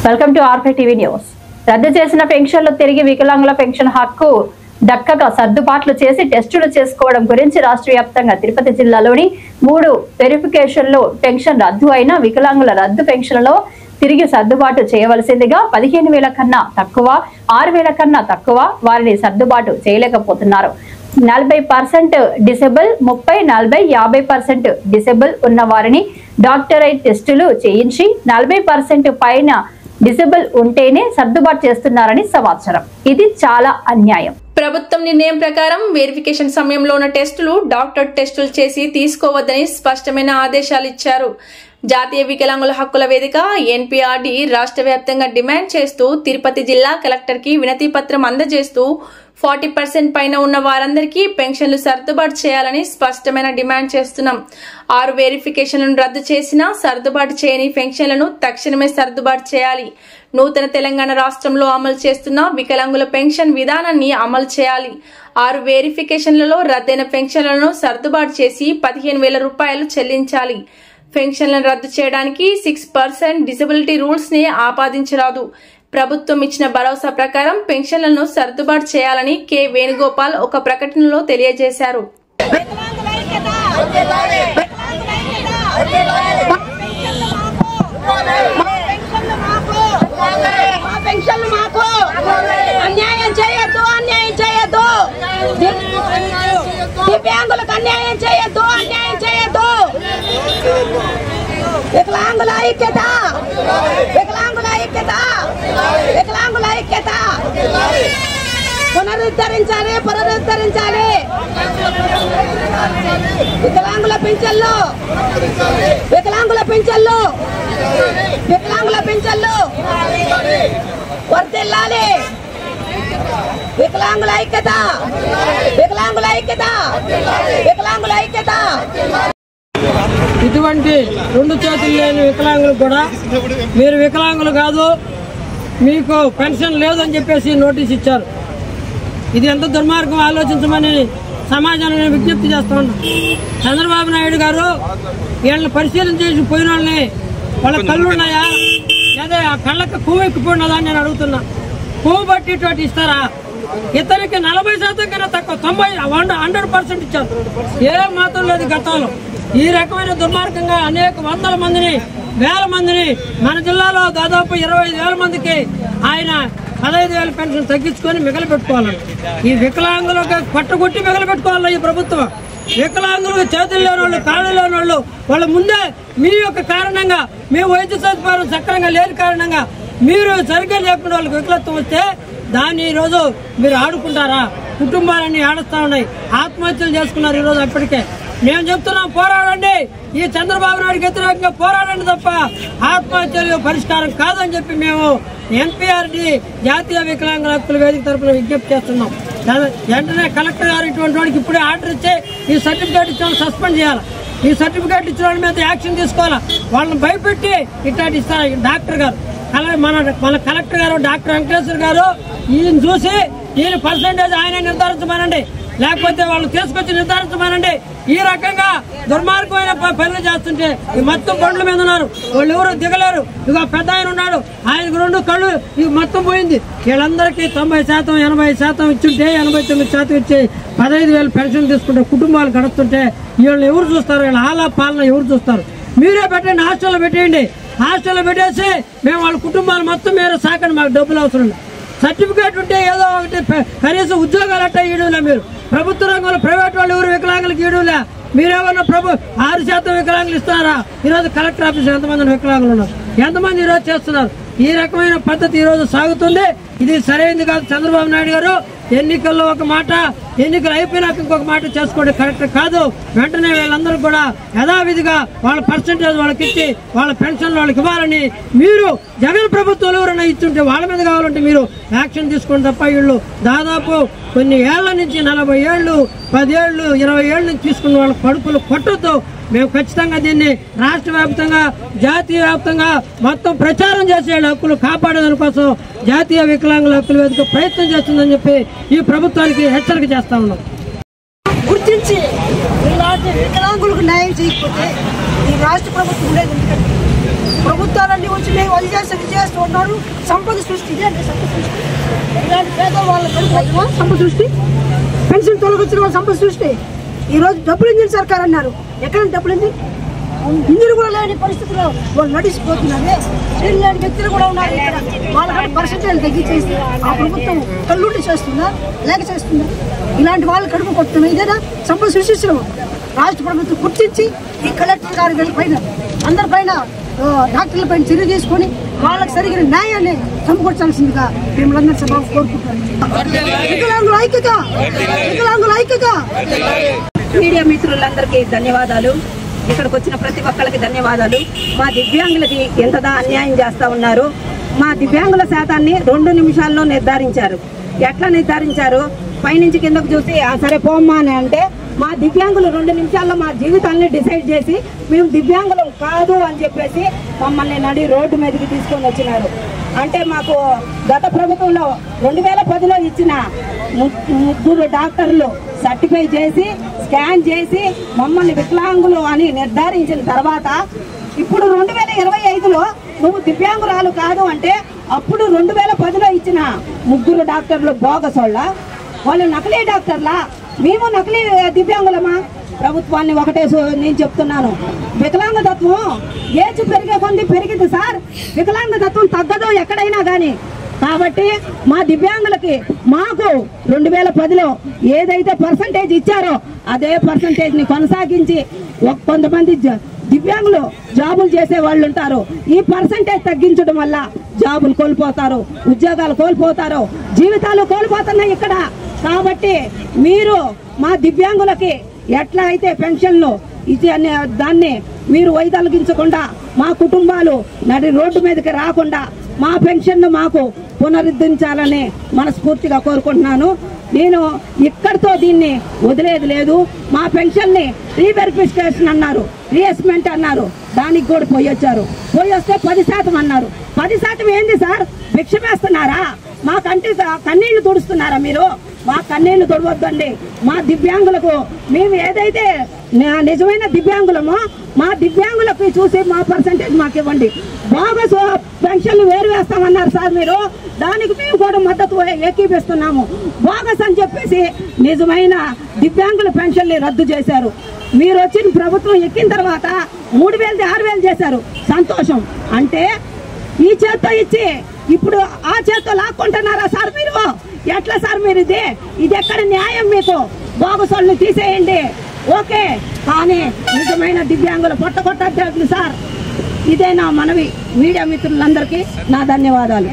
Welcome to R5 TV news. రద్దు చేసిన పెన్షన్లు తిరిగి వికలాంగుల పెన్షన్ హక్కు దక్కక సర్దుబాట్లు చేసి టెస్టులు చేసుకోవడం గురించి రాష్ట్ర వ్యాప్తంగా తిరుపతి జిల్లాలోని 3 వెరిఫికేషన్లు పెన్షన్ రద్దు అయిన వికలాంగుల రద్దు పెన్షన్లలో తిరిగి సర్దుబాటు చేయవలసిందిగా 15,000 కన్నా తక్కువ 6,000 కన్నా తక్కువ వారిని సర్దుబాటు చేయలేకపోతున్నారు. 40% డిసేబుల్ 30-40-50% డిసేబుల్ ఉన్న వారిని డాక్టరైట్ టెస్టులు చేయించి 40% పైన డిసేబుల్ ఉంటేనే సర్దుబాటు చేస్తున్నారని సమాచారం. ఇది చాలా అన్యాయం. ప్రభుత్వం నిర్ణయం ప్రకారం వెరిఫికేషన్ సమయంలో ఉన్న టెస్టులు డాక్టర్ టెస్టులు చేసి తీసుకోవద్దని స్పష్టమైన ఆదేశాలు ఇచ్చారు. జాతీయ వికలాంగుల హక్కుల వేదిక NPRD రాష్ట్ర వ్యాప్తంగా డిమాండ్ చేస్తూ తిరుపతి జిల్లా కలెక్టర్ కి వినతి పత్రం అందజేస్తూ 40% పైన ఉన్న వారందరికీ పెన్షన్లు సర్దుబాటు చేయాలని స్పష్టమైన డిమాండ్ చేస్తున్నాం. 6 వెరిఫికేషన్లను రద్దు చేసినా సర్దుబాటు చేయని పెన్షన్లను తక్షణమే సర్దుబాటు చేయాలి. నూతన తెలంగాణ రాష్ట్రంలో అమలు చేస్తున్న వికలాంగుల పెన్షన్ విధానాన్ని అమలు చేయాలి. 6 వెరిఫికేషన్లలో రద్దయిన పెన్షన్లను సర్దుబాటు చేసి 15,000 రూపాయలు చెల్లించాలి. పెన్షన్లను రద్దు చేయడానికి 6% డిసబిలిటీ రూల్స్ ని ఆపాదించరాదు. ప్రభుత్వం ఇచ్చిన భరోసా ప్రకారం పెన్షన్లను సర్దుబాటు చేయాలని కె వేణుగోపాల్ ఒక ప్రకటనలో తెలియజేశారు. వికలాంగుల ఐక్యత, వికలాంగుల ఐక్యత, వికలాంగుల ఐక్యత పునరుద్ధరించాలి, పునరుద్ధరించాలి. వికలాంగుల పింఛన్లు, వికలాంగుల పింఛన్లు, వికలాంగుల పింఛన్లు వర్ధిల్లాలి. వికలాంగుల ఐక్యత, వికలాంగుల ఐక్యత, వికలాంగుల ఐక్యత. ఇటువంటి 2 చేతులు లేని వికలాంగులకు కూడా మీరు వికలాంగులు కాదు, మీకు పెన్షన్ లేదని చెప్పేసి నోటీస్ ఇచ్చారు. ఇది ఎంత దుర్మార్గం ఆలోచించమని సమాజాన్ని విజ్ఞప్తి చేస్తా ఉన్నాం. చంద్రబాబు నాయుడు గారు వీళ్ళని పరిశీలన చేసి పోయిన వాళ్ళని వాళ్ళ కళ్ళు ఉన్నాయా లేదా ఆ కళ్ళకి పువ్వు ఎక్కిపోయినదా అని నేను అడుగుతున్నా. పువ్వు బట్టి ఇటువంటి ఇస్తారా? ఇతనికి 40% కన్నా తక్కువ 100% ఇచ్చారు. ఏ మాత్రం లేదు గతంలో. ఈ రకమైన దుర్మార్గంగా అనేక వందల మందిని, వేల మందిని మన జిల్లాలో దాదాపు 25,000 మందికి ఆయన 15,000 పెన్షన్ తగ్గించుకొని మిగలు పెట్టుకోవాలని ఈ వికలాంగులకు పట్టుకొట్టి మిగలు పెట్టుకోవాలి ఈ ప్రభుత్వం. వికలాంగులకు చేతులు లేని వాళ్ళు, కాళ్ళు లేని వాళ్ళు వాళ్ళ ముందే మీ యొక్క కారణంగా, మీ వైద్య సదుపాయం సక్రమంగా లేని కారణంగా మీరు సరిగ్గా లేకుండా వాళ్ళకి వికలత్వం వస్తే దాన్ని ఈరోజు మీరు ఆడుకుంటారా? కుటుంబాలన్నీ ఆడుస్తా ఉన్నాయి, ఆత్మహత్యలు చేసుకున్నారు ఈరోజు. అప్పటికే మేము చెప్తున్నాం, పోరాడండి, ఈ చంద్రబాబు నాయుడుకి వ్యతిరేకంగా పోరాడండి తప్ప ఆత్మహత్యలు పరిష్కారం కాదని చెప్పి మేము NPRD జాతీయ వికలాంగుల హక్కుల వేదిక తరఫున విజ్ఞప్తి చేస్తున్నాం. వెంటనే కలెక్టర్ గారు ఇటువంటి వాడికి ఇప్పుడే ఆర్డర్ ఇచ్చి ఈ సర్టిఫికేట్ ఇచ్చిన సస్పెండ్ చేయాలి. ఈ సర్టిఫికేట్ ఇచ్చిన వాళ్ళ మీద యాక్షన్ తీసుకోవాలా. వాళ్ళని భయపెట్టి ఇట్లాంటి ఇస్తారు. డాక్టర్ గారు మన కలెక్టర్ గారు డాక్టర్ వెంకటేశ్వర గారు ఈయన చూసి ఈయన పర్సెంటేజ్ ఆయన నిర్ధారించమనండి, లేకపోతే వాళ్ళు తీసుకొచ్చి నిర్ధారించమనండి. ఈ రకంగా దుర్మార్గమైన పనులు చేస్తుంటే ఈ మొత్తం బండ్ల మీద ఉన్నారు, వాళ్ళు ఎవరు దిగలేరు. ఇక పెద్ద ఆయన ఉన్నాడు, ఆయనకు 2 కళ్ళు ఇవి మొత్తం పోయింది. వీళ్ళందరికీ 90%, 80% ఇచ్చుంటే 89% ఇచ్చి 15,000 పెన్షన్ తీసుకుంటే కుటుంబాలు గడుస్తుంటే వీళ్ళని ఎవరు చూస్తారు? వీళ్ళ ఆలా పాలన ఎవరు చూస్తారు? మీరే పెట్టండి, హాస్టల్లో పెట్టేయండి. హాస్టల్లో పెట్టేసి మేము వాళ్ళ కుటుంబాలు మొత్తం మీరు సాకండి, మాకు డబ్బులు అవసరం లేదు. సర్టిఫికేట్ ఉంటే ఏదో ఒకటి కనీసం ఉద్యోగాలు అట్టా ఇవ్వడంలే. మీరు ప్రభుత్వ రంగంలో ప్రైవేట్ వాళ్ళు ఎవరు వికలాంగులకు ఇవ్వడంలే. మీరేమన్నా 6% వికలాంగులు ఇస్తున్నారా? ఈరోజు కలెక్టర్ ఆఫీస్ ఎంతమంది వికలాంగులు ఉన్నారు, ఎంతమంది ఈరోజు చేస్తున్నారు? ఈ రకమైన పద్ధతి ఈరోజు సాగుతుంది. ఇది సరైనది కాదు. చంద్రబాబు నాయుడు గారు ఎన్నికల్లో ఒక మాట, ఎన్నికలు అయిపోయినాక ఇంకొక మాట చేసుకోవడం కరెక్ట్ కాదు. వెంటనే వీళ్ళందరూ కూడా యథావిధిగా వాళ్ళ పర్సెంటేజ్ వాళ్ళకి ఇచ్చి వాళ్ళ పెన్షన్ వాళ్ళకి ఇవ్వాలని మీరు జగన్ ప్రభుత్వంలో ఎవరైనా ఇచ్చుంటే వాళ్ళ మీద కావాలంటే మీరు యాక్షన్ తీసుకోండి తప్ప వీళ్ళు దాదాపు కొన్ని ఏళ్ల నుంచి 40 ఏళ్ళు, 10 ఏళ్ళు, 20 ఏళ్ళ నుంచి తీసుకున్న వాళ్ళ కడుపులు కొట్టొద్దు. మేము ఖచ్చితంగా దీన్ని రాష్ట్ర వ్యాప్తంగా, జాతీయ వ్యాప్తంగా మొత్తం ప్రచారం చేసే హక్కులు కాపాడేదాని కోసం జాతీయ వికలాంగుల హక్కుల వేదిక ప్రయత్నం చేస్తుందని చెప్పి ఈ ప్రభుత్వానికి హెచ్చరిక చేస్తా ఉన్నాం. గుర్తించి ఇలాంటి వికలాంగులకు న్యాయం చేయకపోతే ఈ రాష్ట్ర ప్రభుత్వం ఉండేది ఎందుకంటే ప్రభుత్వాలన్నీ వచ్చి మేము అది చేస్తూ ఉన్నారు. సంపద సృష్టి ఇలాంటి పేదవాళ్ళ సంపద సృష్టి, పెన్షన్ తొలగించిన వాళ్ళ సంపద సృష్టి. ఈరోజు డబ్బులు ఇంజిన్ సర్కార్ అన్నారు. ఎక్కడ డబ్బులు ఇంజిన్ కూడా లేని పరిస్థితుల్లో వాళ్ళు నడిచిపోతున్నారు. స్త్రీలు లేని వ్యక్తులు కూడా ఉన్నారు. వాళ్ళకంటే పర్సెంటేజ్ తగ్గించేసి ఆ ప్రభుత్వం కల్లుండి చేస్తుందా లేక చేస్తుందా? ఇలాంటి వాళ్ళు కడుపు కొడుతున్నాం. ఇదేనా సంపద సృష్టించడం? రాష్ట్ర ప్రభుత్వం గుర్తించి ఈ కలెక్టర్ గారి పైన అందరిపైన డాక్టర్ల పైన చర్య తీసుకొని వాళ్ళకి సరిగిన న్యాయాన్ని సమకూర్చాల్సిందిగా మిమ్మల్ని సభ కోరుకుంటున్నాం. వికలాంగుల ఐక్యత, వికలాంగుల ఐక్యత. మీడియా మిత్రులందరికీ ధన్యవాదాలు. ఇక్కడికి వచ్చిన ప్రతి ఒక్కరికి ధన్యవాదాలు. మా దివ్యాంగులకి ఎంతగా అన్యాయం చేస్తూ ఉన్నారు. మా దివ్యాంగుల శాతాన్ని 2 నిమిషాల్లో నిర్ధారించారు. ఎట్లా నిర్ధారించారు? పైనుంచి కిందకు చూసి సరే పోమ్మా అని అంటే మా దివ్యాంగులు 2 నిమిషాల్లో మా జీవితాన్ని డిసైడ్ చేసి మేము దివ్యాంగులం కాదు అని చెప్పేసి మమ్మల్ని నడి రోడ్డు మీదకి తీసుకొని వచ్చినారు. అంటే మాకు గత ప్రభుత్వంలో 2010లో ఇచ్చిన 3 డాక్టర్లు సర్టిఫై చేసి స్కాన్ చేసి మమ్మల్ని వికలాంగులు అని నిర్ధారించిన తర్వాత ఇప్పుడు 2025లో నువ్వు దివ్యాంగురాలు కాదు అంటే అప్పుడు 2010లో ఇచ్చిన 3 డాక్టర్లు బోగసోళ్ళ, వాళ్ళు నకిలీ డాక్టర్లా? మేము నకిలీ దివ్యాంగులమా? ప్రభుత్వాన్ని ఒకటే నేను చెప్తున్నాను, వికలాంగతత్వం ఏజ్ పెరిగే కొంది పెరిగింది సార్. వికలాంగతత్వం తగ్గదు ఎక్కడైనా కానీ. కాబట్టి మా దివ్యాంగులకి మాకు 2010లో ఏదైతే పర్సంటేజ్ ఇచ్చారో అదే పర్సంటేజ్ని కొనసాగించి కొంతమంది దివ్యాంగులు జాబులు చేసే వాళ్ళు ఉంటారు. ఈ పర్సంటేజ్ తగ్గించడం వల్ల జాబులు కోల్పోతారు, ఉద్యోగాలు కోల్పోతారు, జీవితాలు కోల్పోతున్నాయి ఇక్కడ. కాబట్టి మీరు మా దివ్యాంగులకి ఎట్లా అయితే పెన్షన్లు ఇచ్చే దాన్ని మీరు వైదొలగించకుండా మా కుటుంబాలు నడి రోడ్డు మీదకి రాకుండా మా పెన్షన్ను మాకు పునరుద్ధరించాలని మనస్ఫూర్తిగా కోరుకుంటున్నాను. నేను ఇక్కడితో దీన్ని వదిలేది లేదు. మా పెన్షన్ని రీవెరిఫికేషన్ అన్నారు, రీఅసెస్మెంట్ అన్నారు, దానికి కూడా పోయి వస్తే 10% అన్నారు. 10% ఏంది సార్? భిక్ష వేస్తున్నారా? మా కన్నీళ్లు తుడుస్తున్నారా మీరు? మా కన్నీళ్లు తొడవద్దండి. మా దివ్యాంగులకు మేము ఏదైతే నిజమైన దివ్యాంగులమో మా దివ్యాంగులకు చూసి మా పర్సంటేజ్ మాకు ఇవ్వండి. బోగస్ పెన్షన్లు వేరు వేస్తామన్నారు సార్ మీరు, దానికి మేము కూడా మద్దతు ఏకీపిస్తున్నాము. బోగస్ అని చెప్పేసి నిజమైన దివ్యాంగుల పెన్షన్లు రద్దు చేశారు. మీరు వచ్చిన ప్రభుత్వం ఎక్కిన తర్వాత 3000 6,000 చేశారు. సంతోషం. అంటే ఈ చేత్తో ఇచ్చి ఇప్పుడు ఆ చేత్తో లాక్కుంటున్నారా సార్ మీరు? ఎట్లా సార్ మీరు? ఇది ఎక్కడ న్యాయం? మీకు బోగసోళ్ళని తీసేయండి, ఓకే, కానీ నిజమైన దివ్యాంగుల పొట్టగొట్టద్దు సార్. ఇదే నా మనవి. మీడియా మిత్రులందరికీ నా ధన్యవాదాలు.